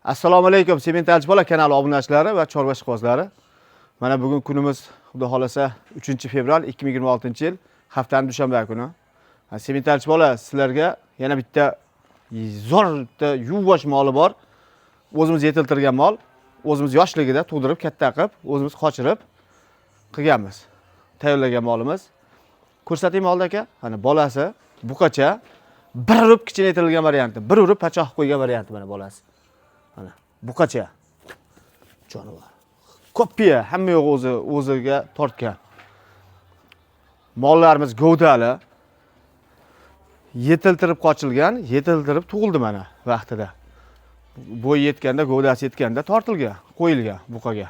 Assalomu alaykum Sementalchi bola kanali obunachilari va chorva ishqibozlari. Mana bugun kunimiz xudo xolasa 3-fevral 2026-yil haftaning dushanba kuni. Sementalchi bola sizlarga yana bitta zo'r yuvosh moli bor. O'zimiz yetiltirgan mol, o'zimiz yoshligida tug'dirib, katta qilib, o'zimiz qochirib qilganmiz. Tayyorlagan molimiz. Ko'rsataymi oldi aka? Mana bolasi buqacha bir urib kichinaytirilgan varianti, bir urib pachoq qo'ygan varianti mana bolasi. Mana buqacha jonivor. Ko'ppiya hamma yo'q o'ziga tortgan. Mollarimiz govdali. Yetiltirib qochilgan, yetiltirib tug'ildi mana vaqtida. Bo'y yetganda, govdasi yetganda tortilgan, qo'yilgan buqaga.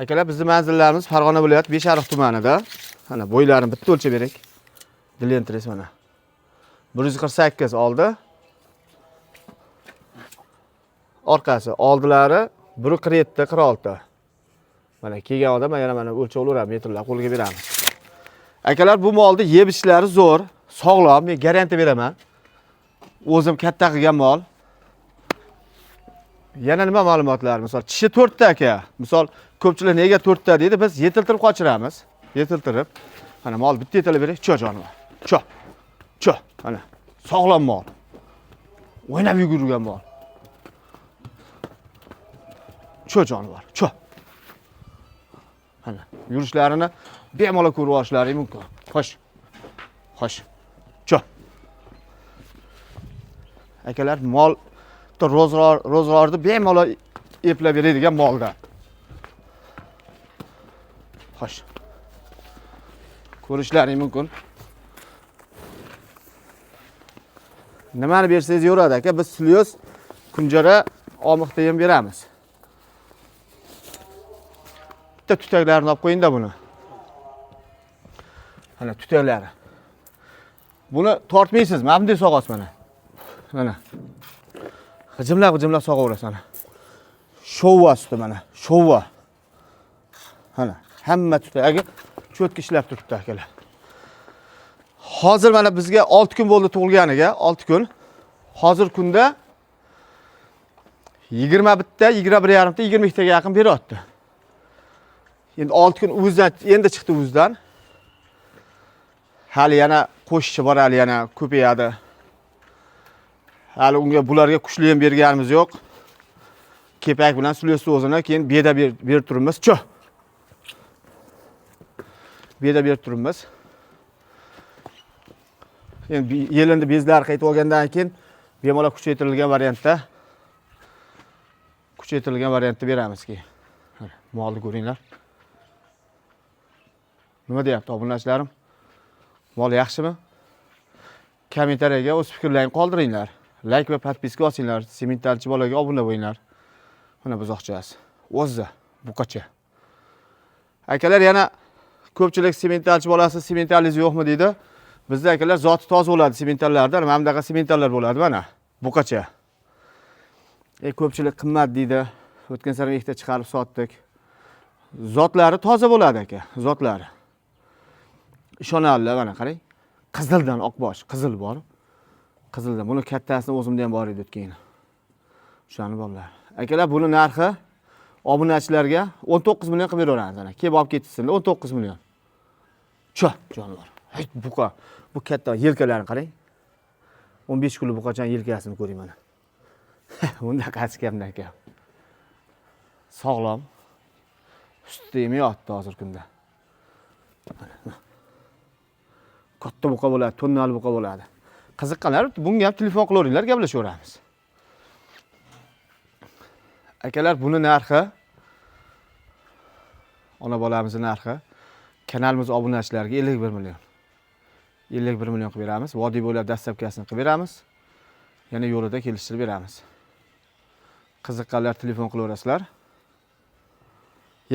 Akalar, bizning manzillarimiz Farg'ona viloyati Beshariq tumanida. Mana bo'ylarini bitta o'lchab berak. Dilentres mana. 148 oldi. Orqasi oldilari 147-46. Mana kelgan odam yana mana o'lchab olaveramiz, metrlar qo'lga beramiz. Akalar, bu molni yeb ishlari zo'r, sog'lom, men garantiya beraman. O'zim katta qilgan mol. Yana nima ma'lumotlar? Misol tishi 4 ta aka. Misol ko'pchilik nega 4 ta deydi? Biz yetiltirib qochiramiz. Yetiltirib. Mana mol bitta yetilib berak, cho jonivor. Cho. Mana sog'lom mol. O'ynab yugurgan mol. Cho jonivor, cho. Mana yurishlarini bemalol ko'rib olishlari mumkin. Xo'sh. Cho. Akalar, mol ro'zg'orni bemalol eplab beradigan molda. Xo'sh. Ko'rishlaring mumkin. Nimani bersangiz yo'radi aka, biz slyoz, kunjara, omiqda ham beramiz. Bitta tutaklarini olib qo'ying-da buni. Mana tutaklari. Buni tortmaysiz, mana bunday sog'asiz mana. Mana. G'ijimlab sog'averasiz mana. Shovva suti mana, shovva. Mana, hamma tutagi cho'tki ishlab turibdi akalar. Hozir mana bizga 6 kun bo'ldi tug'ilganiga, 6 kun. Hozir kunda 21 ta, 21,5 ta, 22 taga yaqin beryapti. Endi 6 kun o'zidan endi chiqdi o'zidan. Hali yana qo'shishi bor, hali yana ko'payadi. Hali unga bularga kuchli ham berganimiz yo'q. Kepak bilan slyoz o'zini keyin beda berib turibmiz. Cho. Beda berib turibmiz. Endi yelindi bezlari qaytib olgandan keyin bemalol kuchaytirilgan variantda beramiz keyin. Molni ko'ringlar. Nima deyapti obunachilarim? Mol yaxshimi? Kommentariyaga o'z fikrlaringizni qoldiringlar. Like va podpiska osinglar. Sementalchi bolaga obuna bo'linglar. Mana buzoqchasi. O'zi buqacha. Akalar, yana ko'pchilik sementalchi bolasi sementalliz yo'qmi deydi. Bizda akalar zoti toza bo'ladi sementallarda. Mana bunaqa sementallar bo'ladi mana. Buqacha. Ko'pchilik qimmat deydi. O'tgan sari ikkita chiqarib sotdik. Zotlari toza bo'ladi aka, zotlari. Ishonarli mana qarang. Qizildan oqbosh, qizil bor. Qizildan. Buni kattasini o'zimda ham bor edi keyin. O'shani bolalar. Akalar, buni narxi obunachilarga 19 million qilib beraveramiz ana. Kelib olib ketsinlar, 19 million. Cho, jonivor. Hech buqa. Bu katta yelkalarini qarang. 15 kunlik buqachaning yelkasini ko'ring mana. Bunda qancha kamdan kam. Sog'lom. Suti yemiyapti hozir kunda. Katta buqa bo'ladi, tonnali buqa bo'ladi. Qiziqqanlar bunga ham telefon qilaveringlar, gaplashaveramiz. Akalar, buni narxi ona bolamizning narxi kanalimiz obunachilariga 51 million. 51 million qilib beramiz. Vodiy bo'ylab dastlabkasini qilib beramiz. Yana yo'lida kelishtirib beramiz. Qiziqqanlar telefon qilaverasizlar.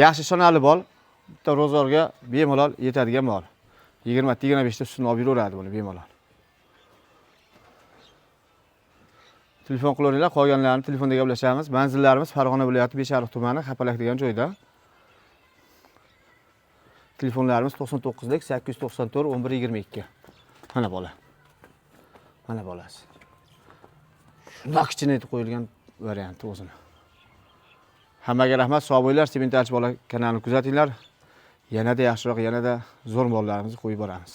Yaxshi ishonarli mol, bitta ro'zg'orga bemalol yetadigan mol. 20-25 ta sutini olib yuraveradi buni bemalol. Telefon qilaveringlar, qolganlarini telefonda gaplashamiz. Manzillarimiz Farg'ona viloyati Beshariq tumani, Xapalak degan joyda. Telefonlarimiz 99lik 894 11 22. Mana bola. Mana bolasi. shundoq kichkina etib qo'yilgan varianti o'zini. Hammaga rahmat, sog' bo'linglar. Sevinch bola kanalini kuzatinglar. Yanada yaxshiroq, yanada zo'r mollarimizni qo'yib boramiz.